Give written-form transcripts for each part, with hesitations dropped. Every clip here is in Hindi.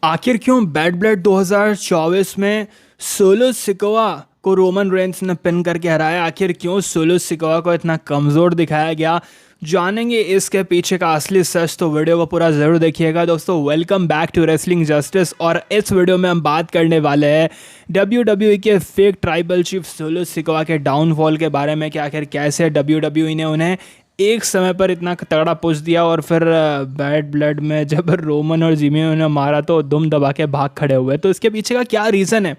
आखिर क्यों बैड ब्लड 2024 में सोलो सिकोआ को रोमन रेंस ने पिन करके हराया। आखिर क्यों सोलो सिकोआ को इतना कमज़ोर दिखाया गया, जानेंगे इसके पीछे का असली सच। तो वीडियो को पूरा ज़रूर देखिएगा दोस्तों। Welcome back to wrestling justice. और इस वीडियो में हम बात करने वाले हैं WWE के fake tribal chief solo Sikoa के डाउनफॉल के बारे में कि आखिर कैसे WWE ने उन्हें एक समय पर इतना तगड़ा पुश दिया और फिर बैड ब्लड में जब रोमन और जिमी उन्हें मारा तो दुम दबा के भाग खड़े हुए। तो इसके पीछे का क्या रीज़न है,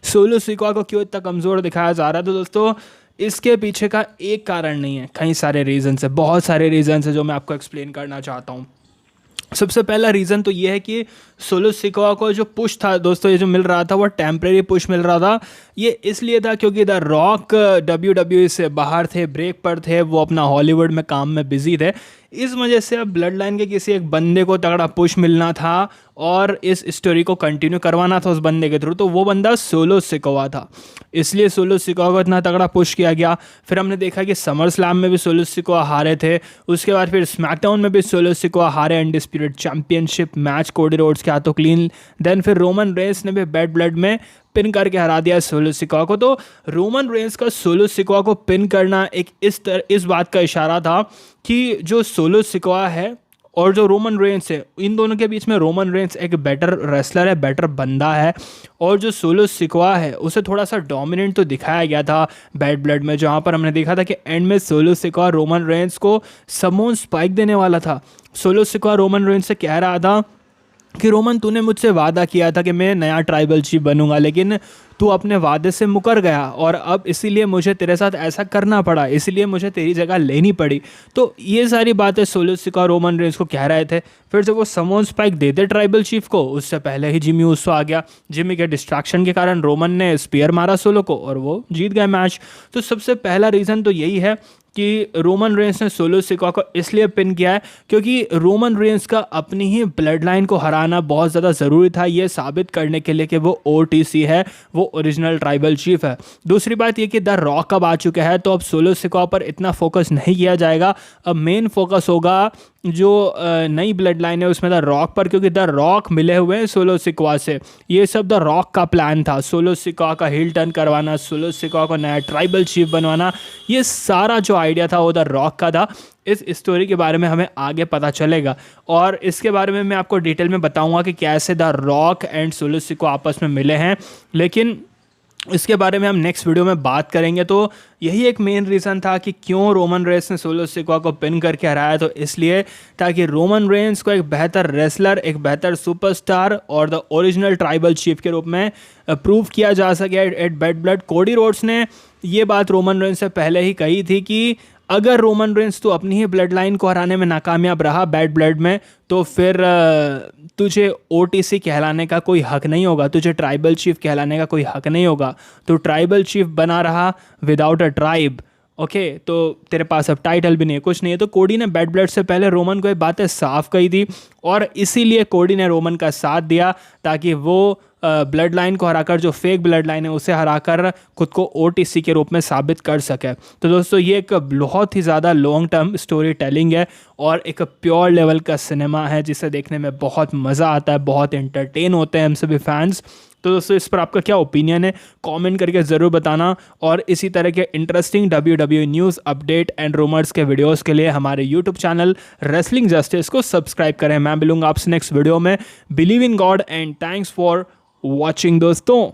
सोलो सिकोआ को क्यों इतना कमज़ोर दिखाया जा रहा है। तो दोस्तों इसके पीछे का एक कारण नहीं है, कई सारे रीज़न्स है, बहुत सारे रीज़न्स है जो मैं आपको एक्सप्लेन करना चाहता हूँ। सबसे पहला रीज़न तो ये है कि सोलो सिकोआ को जो पुश था दोस्तों, ये जो मिल रहा था वो टेम्प्रेरी पुश मिल रहा था। ये इसलिए था क्योंकि द रॉक WWE से बाहर थे, ब्रेक पर थे, वो अपना हॉलीवुड में काम में बिजी थे। इस वजह से अब ब्लड लाइन के किसी एक बंदे को तगड़ा पुश मिलना था और इस स्टोरी को कंटिन्यू करवाना था उस बंदे के थ्रू। तो वो बंदा सोलो सिकोआ था, इसलिए सोलो सिकोआ को इतना तगड़ा पुश किया गया। फिर हमने देखा कि समर स्लैम में भी सोलो सिकोआ हारे थे, उसके बाद फिर स्मैकडाउन में भी सोलो सिकोआ हारे undisputed championship match Cody Rhodes के हाथों क्लीन। देन फिर रोमन रेंस ने भी बैड ब्लड में पिन करके हरा दिया सोलो सिकोआ को। तो रोमन रेंस का सोलो सिकोआ को पिन करना एक इस बात का इशारा था कि जो सोलो सिकोआ है और जो रोमन रेंस है, इन दोनों के बीच में रोमन रेंस एक बेटर रेसलर है, बेटर बंदा है। और जो सोलो सिकोआ है उसे थोड़ा सा डोमिनेंट तो दिखाया गया था बैड ब्लड में, जहाँ पर हमने देखा था कि एंड में सोलो सिकोआ रोमन रेंस को समोन स्पाइक देने वाला था। सोलो सिकोआ रोमन रेंस से कह रहा था कि रोमन, तूने मुझसे वादा किया था कि मैं नया ट्राइबल चीफ बनूंगा, लेकिन तू अपने वादे से मुकर गया और अब इसीलिए मुझे तेरे साथ ऐसा करना पड़ा, इसीलिए मुझे तेरी जगह लेनी पड़ी। तो ये सारी बातें सोलो सिकोआ रोमन रेंस को कह रहे थे। फिर जब वो समोन स्पाइक देते ट्राइबल चीफ को, उससे पहले ही जिमी ऊसो आ गया। जिमी के डिस्ट्रैक्शन के कारण रोमन ने स्पीयर मारा सोलो को और वो जीत गए मैच। तो सबसे पहला रीज़न तो यही है कि रोमन रेंस ने सोलो सिकोआ को इसलिए पिन किया है क्योंकि रोमन रेंस का अपनी ही ब्लड लाइन को हराना बहुत ज़्यादा ज़रूरी था, ये साबित करने के लिए कि वो OTC है, वो ओरिजिनल ट्राइबल चीफ है। दूसरी बात ये कि द रॉक अब आ चुका है, तो अब सोलो सिकोआ पर इतना फोकस नहीं किया जाएगा। अब मेन फोकस होगा जो नई ब्लड लाइन है उसमें द रॉक पर, क्योंकि द रॉक मिले हुए हैं सोलो सिकोआ से। ये सब द रॉक का प्लान था, सोलो सिकोआ का हिल टर्न करवाना, सोलो सिकोआ को नया ट्राइबल चीफ बनवाना, ये सारा जो आइडिया था वो द रॉक का था। इस स्टोरी के बारे में हमें आगे पता चलेगा और इसके बारे में मैं आपको डिटेल में बताऊंगा कि कैसे the rock and solo Sikoa आपस में मिले हैं, लेकिन इसके बारे में हम नेक्स्ट वीडियो में बात करेंगे। तो यही एक मेन रीज़न था कि क्यों रोमन रेंस ने सोलो सिकोआ को पिन करके हराया। तो इसलिए ताकि रोमन रेंस को एक बेहतर रेसलर, एक बेहतर सुपरस्टार और द ओरिजिनल ट्राइबल चीफ के रूप में प्रूव किया जा सके at bad blood. Cody Rhodes ने ये बात रोमन रेंस से पहले ही कही थी कि अगर रोमन रेंस तो अपनी ही ब्लड लाइन को हराने में नाकामयाब रहा बैड ब्लड में, तो फिर तुझे OTC कहलाने का कोई हक नहीं होगा, तुझे ट्राइबल चीफ कहलाने का कोई हक नहीं होगा। तो ट्राइबल चीफ बना रहा विदाउट अ ट्राइब, ओके, तो तेरे पास अब टाइटल भी नहीं है, कुछ नहीं है। तो कोडी ने बैड ब्लड से पहले रोमन को ये बातें साफ कही थी और इसीलिए कोडी ने रोमन का साथ दिया ताकि वो ब्लड लाइन को हराकर, जो फेक ब्लड लाइन है उसे हराकर खुद को OTC के रूप में साबित कर सके। तो दोस्तों ये एक बहुत ही ज़्यादा लॉन्ग टर्म स्टोरी टेलिंग है और एक प्योर लेवल का सिनेमा है जिसे देखने में बहुत मज़ा आता है, बहुत एंटरटेन होते हैं हम सभी फैंस। तो दोस्तों इस पर आपका क्या ओपिनियन है, कमेंट करके ज़रूर बताना। और इसी तरह के interesting WWE news, update and rumours के वीडियोस के लिए हमारे यूट्यूब चैनल रेसलिंग जस्टिस को सब्सक्राइब करें। मैं मिलूंगा आपसे नेक्स्ट वीडियो में। Believe in God and thanks for watching दोस्तों।